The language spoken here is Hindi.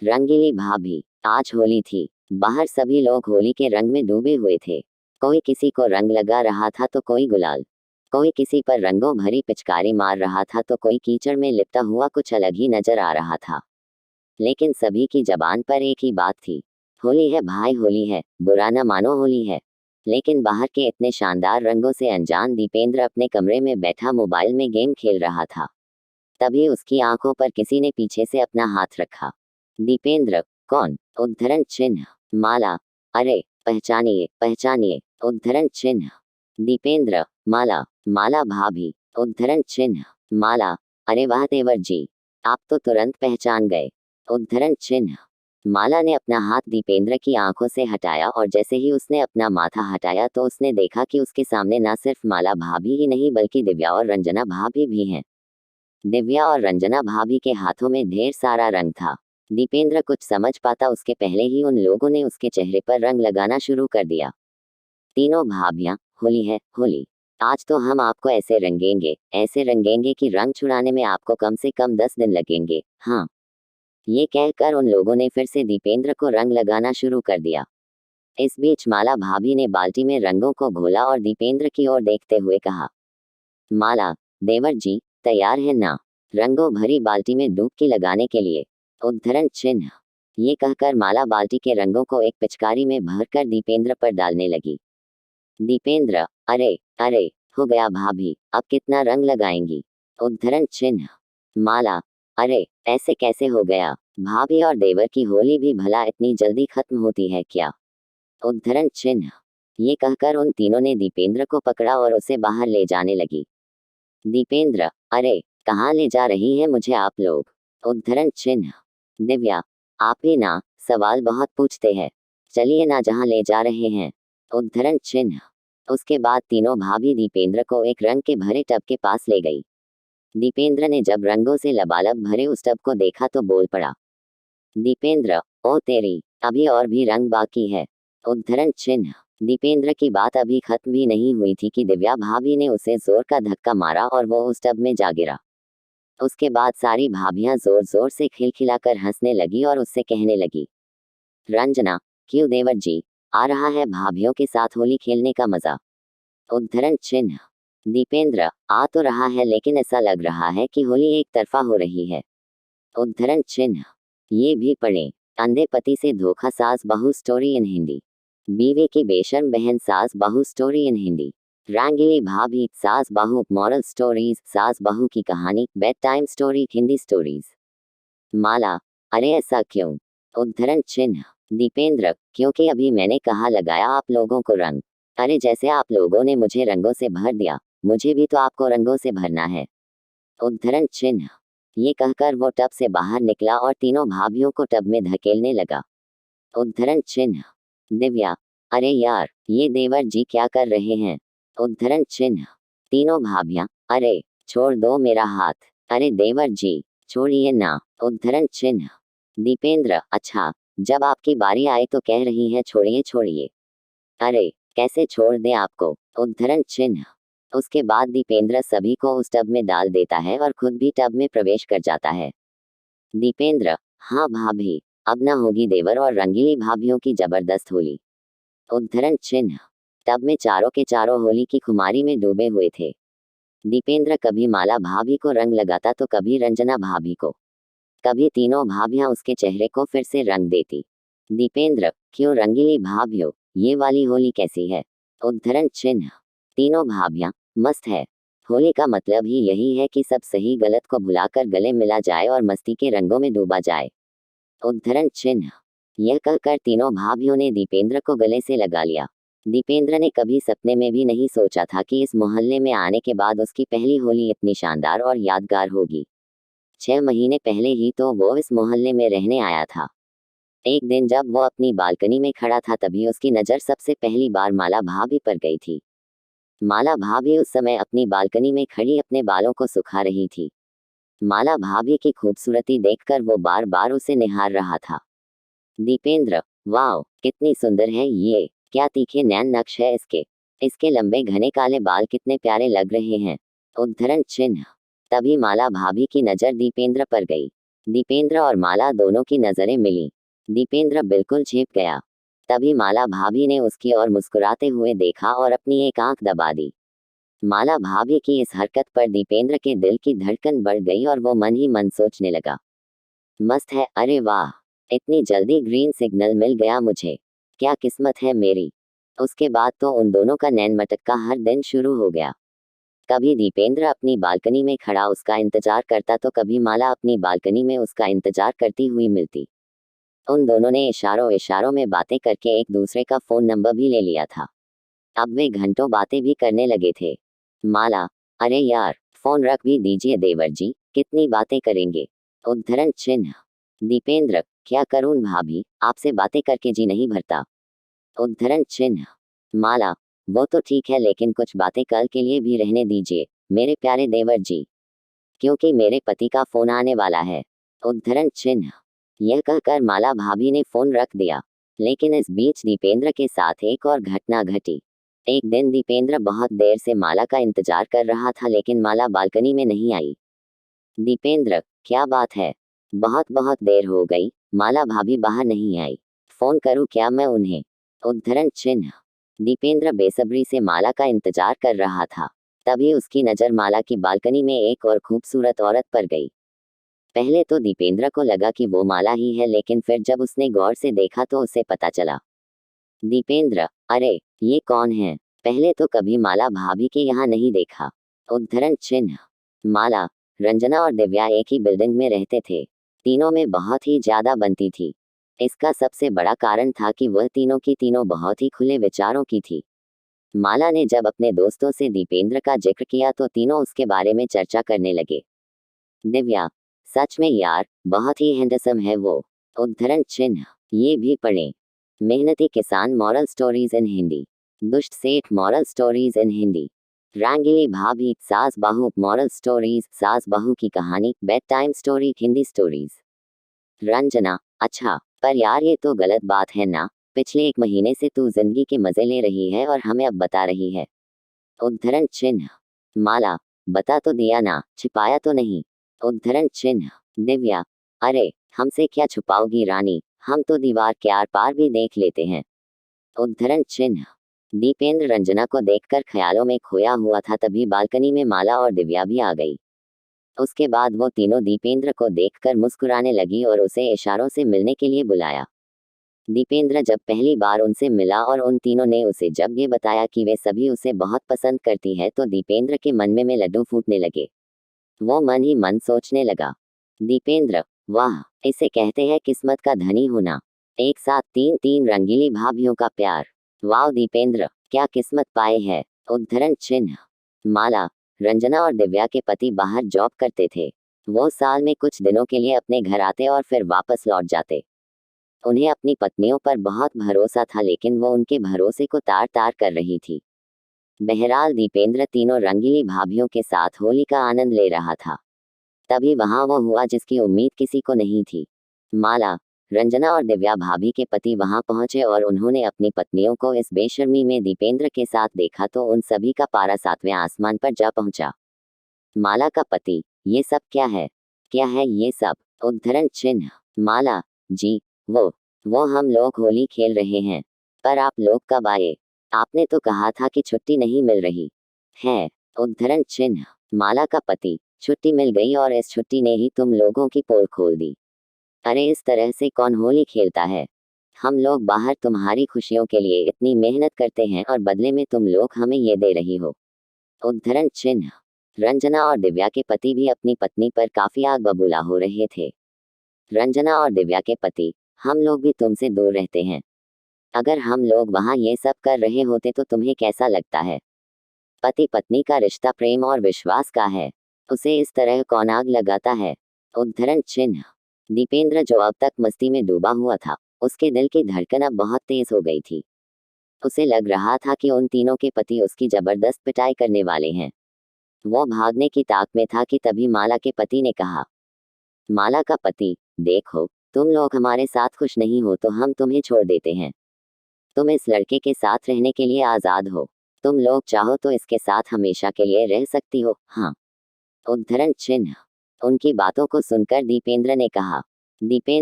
रंगीली भाभी, आज होली थी। बाहर सभी लोग होली के रंग में डूबे हुए थे। कोई किसी को रंग लगा रहा था तो कोई गुलाल। कोई किसी पर रंगों भरी पिचकारी मार रहा था तो कोई कीचड़ में लिपटा हुआ कुछ अलग ही नजर आ रहा था। लेकिन सभी की जबान पर एक ही बात थी। होली है भाई, होली है, बुरा न मानो, होली है। लेकिन बाहर के इतने शानदार रंगों से अनजान दीपेंद्र अपने कमरे में बैठा मोबाइल में गेम खेल रहा था। तभी उसकी आंखों पर किसी ने पीछे से अपना हाथ रखा। दीपेंद्र। कौन? उद्धरण चिन्ह। माला। अरे पहचानिए पहचानिए। उद्धरण चिन्ह। दीपेंद्र। माला। माला भाभी। उद्धरण चिन्ह। माला। अरे वाह देवर जी, आप तो तुरंत पहचान गए। उद्धरण चिन्ह। माला ने अपना हाथ दीपेंद्र की आंखों से हटाया और जैसे ही उसने अपना माथा हटाया तो उसने देखा कि उसके सामने न सिर्फ माला भाभी ही नहीं बल्कि दिव्या और रंजना भाभी भी हैं। दिव्या और रंजना भाभी के हाथों में ढेर सारा रंग था। दीपेंद्र कुछ समझ पाता उसके पहले ही उन लोगों ने उसके चेहरे पर रंग लगाना शुरू कर दिया। तीनों भाभियां, होली है, होली। आज तो हम आपको ऐसे रंगेंगे कि रंग छुड़ाने में आपको कम से कम 10 दिन लगेंगे। हाँ। ये कहकर उन लोगों ने फिर से दीपेंद्र को रंग लगाना शुरू कर दिया। इस बीच माला भाभी ने बाल्टी में रंगों को घोला और दीपेंद्र की ओर देखते हुए कहा, माला, देवर जी, तैयार है ना रंगों भरी बाल्टी में डुबकी लगाने के लिए? उद्धरण चिन्ह। ये कहकर माला बाल्टी के रंगों को एक पिचकारी में भरकर दीपेंद्र पर डालने लगी। दीपेंद्र। अरे अरे, हो गया भाभी, अब कितना रंग लगाएंगी? उद्धरण चिन्ह। माला। अरे ऐसे कैसे हो गया? भाभी और देवर की होली भी भला इतनी जल्दी खत्म होती है क्या? उद्धरण चिन्ह। ये कहकर उन तीनों ने दीपेंद्र को पकड़ा और उसे बाहर ले जाने लगी। दीपेंद्र। अरे कहाँ ले जा रही हैं मुझे आप लोग? उद्धरण चिन्ह। दिव्या। आप ही ना, सवाल बहुत पूछते हैं। चलिए ना जहाँ ले जा रहे हैं। उद्धरण चिन्ह। उसके बाद तीनों भाभी दीपेंद्र को एक रंग के भरे टब के पास ले गई। दीपेंद्र ने जब रंगों से लबालब भरे उस टब को देखा तो बोल पड़ा, दीपेंद्र, ओ तेरी, अभी और भी रंग बाकी है। उद्धरण चिन्ह। दीपेंद्र की बात अभी खत्म भी नहीं हुई थी कि दिव्या भाभी ने उसे जोर का धक्का मारा और वो उस टब में जा गिरा। उसके बाद सारी भाभियां जोर जोर से खिलखिलाकर हंसने लगी और उससे कहने लगी, रंजना, क्यों देवर जी, आ रहा है भाभियों के साथ होली खेलने का मजा? उद्धरण चिन्ह। दीपेंद्र, आ तो रहा है लेकिन ऐसा लग रहा है कि होली एक तरफा हो रही है। उद्धरण चिन्ह। ये भी पढ़ें, अंधे पति से धोखा सास बहू स्टोरी इन हिंदी। बीवी की बेशर्म बहन सास बहू स्टोरी इन हिंदी। रंगीली भाभी सास बहू मॉरल स्टोरीज, सास बहू की कहानी bedtime story Hindi stories. Mala. अरे ऐसा क्यों? उद्धरण चिन्ह। दीपेंद्र, क्योंकि अभी मैंने कहा लगाया आप लोगों को रंग। अरे जैसे आप लोगों ने मुझे रंगों से भर दिया, मुझे भी तो आपको रंगों से भरना है। उद्धरण चिन्ह। ये कहकर वो टब से बाहर निकला और तीनों भाभियों को टब में धकेलने लगा। उद्धरण चिन्ह। दिव्या। अरे यार, ये देवर जी क्या कर रहे हैं? उद्धरण चिन्ह। तीनों भाभियां। अरे छोड़ दो मेरा हाथ। अरे देवर जी, छोड़िए ना। उद्धरण चिन्ह। दीपेंद्र, अच्छा, जब आपकी बारी आए तो कह रही हैं छोड़िए छोड़िए। अरे कैसे छोड़ दें आपको? उद्धरण चिन्ह। उसके बाद दीपेंद्र सभी को उस टब में डाल देता है और खुद भी टब में प्रवेश कर जाता है। दीपेंद्र। हाँ भाभी, अब ना होगी देवर और रंगीली भाभियों की जबरदस्त होली। उद्धरण चिन्ह। टब में चारों के चारों होली की खुमारी में डूबे हुए थे। दीपेंद्र कभी माला भाभी को रंग लगाता तो कभी रंजना भाभी को। कभी तीनों भाभियां उसके चेहरे को फिर से रंग देती। दीपेंद्र, क्यों रंगीली भाभियों, ये वाली होली कैसी है? उद्धरण चिन्ह। तीनों भाभियां, मस्त है। होली का मतलब ही यही है कि सब सही गलत को भुलाकर गले मिला जाए और मस्ती के रंगों में डूबा जाए। उद्धरण चिन्ह। यह कहकर तीनों भाभियों ने दीपेंद्र को गले से लगा लिया। दीपेंद्र ने कभी सपने में भी नहीं सोचा था कि इस मोहल्ले में आने के बाद उसकी पहली होली इतनी शानदार और यादगार होगी। 6 महीने पहले ही तो वो इस मोहल्ले में रहने आया था। एक दिन जब वो अपनी बालकनी में खड़ा था तभी उसकी नज़र सबसे पहली बार माला भाभी पर गई थी। माला भाभी उस समय अपनी बालकनी में खड़ी अपने बालों को सुखा रही थी। माला भाभी की खूबसूरती देखकर वो बार बार उसे निहार रहा था। दीपेंद्र, वाओ, कितनी सुंदर है ये, क्या तीखे नैन नक्श है इसके। इसके लंबे घने काले बाल कितने प्यारे लग रहे हैं। उद्धरण चिन्ह। तभी माला भाभी की नज़र दीपेंद्र पर गई। दीपेंद्र और माला दोनों की नजरें मिली। दीपेंद्र बिल्कुल छिप गया। तभी माला भाभी ने उसकी ओर मुस्कुराते हुए देखा और अपनी एक आंख दबा दी। माला भाभी की इस हरकत पर दीपेंद्र के दिल की धड़कन बढ़ गई और वो मन ही मन सोचने लगा, मस्त है, अरे वाह, इतनी जल्दी ग्रीन सिग्नल मिल गया मुझे, क्या किस्मत है मेरी। उसके बाद तो उन दोनों का नैन मटक्का हर दिन शुरू हो गया। कभी दीपेंद्र अपनी बालकनी में खड़ा उसका इंतजार करता तो कभी माला अपनी बालकनी में उसका इंतजार करती हुई मिलती। उन दोनों ने इशारों इशारों में बातें करके एक दूसरे का फोन नंबर भी ले लिया था। अब वे घंटों बातें भी करने लगे थे। माला, अरे यार, फोन रख भी दीजिए देवर जी, कितनी बातें करेंगे। उद्धरण चिन्ह। दीपेंद्र, क्या करूं भाभी, आपसे बातें करके जी नहीं भरता। उद्धरण चिन्ह। माला, वो तो ठीक है लेकिन कुछ बातें कल के लिए भी रहने दीजिए मेरे प्यारे देवर जी, क्योंकि मेरे पति का फोन आने वाला है। उद्धरण चिन्ह। यह कहकर माला भाभी ने फोन रख दिया। लेकिन इस बीच दीपेंद्र के साथ एक और घटना घटी। एक दिन दीपेंद्र बहुत देर से माला का इंतजार कर रहा था लेकिन माला बालकनी में नहीं आई। दीपेंद्र, क्या बात है, बहुत बहुत देर हो गई, माला भाभी बाहर नहीं आई, फोन करूं क्या मैं उन्हें। उद्धरण चिन्ह। दीपेंद्र बेसब्री से माला का इंतजार कर रहा था। तभी उसकी नजर माला की बालकनी में एक और खूबसूरत औरत पर गई। पहले तो दीपेंद्र को लगा कि वो माला ही है लेकिन फिर जब उसने गौर से देखा तो उसे पता चला। दीपेंद्र, अरे ये कौन है, पहले तो कभी माला भाभी के यहाँ नहीं देखा। उद्धरण चिन्ह। माला, रंजना और दिव्या एक ही बिल्डिंग में रहते थे। तीनों में बहुत ही ज्यादा बनती थी। इसका सबसे बड़ा कारण था कि वह तीनों की तीनों बहुत ही खुले विचारों की थी। माला ने जब अपने दोस्तों से दीपेंद्र का जिक्र किया तो तीनों उसके बारे में चर्चा करने लगे। दिव्या, सच में यार, बहुत ही हैंडसम है वो। उद्धरण चिन्ह। ये भी पढ़ें। मेहनती किसान मॉरल स्टोरीज इन हिंदी। दुष्ट सेठ मॉरल स्टोरीज इन हिंदी। रंगीली भाभी सास बहू मॉरल स्टोरीज, सास बहू की कहानी, bedtime story, Hindi stories. Ranjana, अच्छा, पर यार ये तो गलत बात है ना, पिछले 1 महीने से तू जिंदगी के मजे ले रही है और हमें अब बता रही है। उद्धरण चिन्ह। माला, बता तो दिया ना, छिपाया तो नहीं। उद्धरण चिन्ह। दिव्या, अरे हमसे क्या छुपाओगी रानी, हम तो दीवार के आर पार भी देख लेते हैं। उद्धरण चिन्ह। दीपेंद्र रंजना को देखकर ख्यालों में खोया हुआ था तभी बालकनी में माला और दिव्या भी आ गई। उसके बाद वो तीनों दीपेंद्र को देखकर मुस्कुराने लगी और उसे इशारों से मिलने के लिए बुलाया। दीपेंद्र जब पहली बार उनसे मिला और उन तीनों ने उसे जब ये बताया कि वे सभी उसे बहुत पसंद करती है तो दीपेंद्र के मन में लड्डू फूटने लगे। वो मन ही मन सोचने लगा, दीपेंद्र, वाह, इसे कहते हैं किस्मत का धनी होना। एक साथ तीन तीन रंगीली भाभीियों का प्यार। वाह दीपेंद्र, क्या किस्मत पाए है। उद्धरण चिन्ह। माला, रंजना और दिव्या के पति बाहर जॉब करते थे। वो साल में कुछ दिनों के लिए अपने घर आते और फिर वापस लौट जाते। उन्हें अपनी पत्नियों पर बहुत भरोसा था लेकिन वो उनके भरोसे को तार तार कर रही थी। बहरहाल दीपेंद्र तीनों रंगीली भाभीियों के साथ होली का आनंद ले रहा था। तभी वहां वो हुआ जिसकी उम्मीद किसी को नहीं थी। माला, रंजना और दिव्या भाभी के पति वहां पहुंचे और उन्होंने अपनी पत्नियों को इस बेशर्मी में दीपेंद्र के साथ देखा तो उन सभी का पारा 7वें आसमान पर जा पहुंचा। माला का पति, ये सब क्या है, क्या है ये सब। उद्धरण चिन्ह। माला, जी, वो हम लोग होली खेल रहे हैं। पर आप लोग कब आए, आपने तो कहा था कि छुट्टी नहीं मिल रही है। उद्धरण चिन्ह। माला का पति, छुट्टी मिल गई और इस छुट्टी ने ही तुम लोगों की पोल खोल दी। अरे इस तरह से कौन होली खेलता है। हम लोग बाहर तुम्हारी खुशियों के लिए इतनी मेहनत करते हैं और बदले में तुम लोग हमें ये दे रही हो। उद्धरण चिन्ह। रंजना और दिव्या के पति भी अपनी पत्नी पर काफी आग बबूला हो रहे थे। रंजना और दिव्या के पति, हम लोग भी तुमसे दूर रहते हैं। अगर हम लोग वहां ये सब कर रहे होते तो तुम्हें कैसा लगता है। पति पत्नी का रिश्ता प्रेम और विश्वास का है, उसे इस तरह कौन आग लगाता है। उद्धरण चिन्ह। दीपेंद्र जो अब तक मस्ती में डूबा हुआ था, उसके दिल की धड़कन अब बहुत तेज हो गई थी। उसे लग रहा था कि उन तीनों के पति उसकी जबरदस्त पिटाई करने वाले हैं। वो भागने की ताक में था कि तभी माला के पति ने कहा। माला का पति, देखो, तुम लोग हमारे साथ खुश नहीं हो तो हम तुम्हें छोड़ देते हैं। तुम इस लड़के के साथ रहने के लिए आजाद हो। तुम लोग चाहो तो इसके साथ हमेशा के लिए रह सकती हो, हाँ। उद्धरण चिन्ह। उनकी बातों को सुनकर दीपेंद्र ने कहा, दीपेंद्र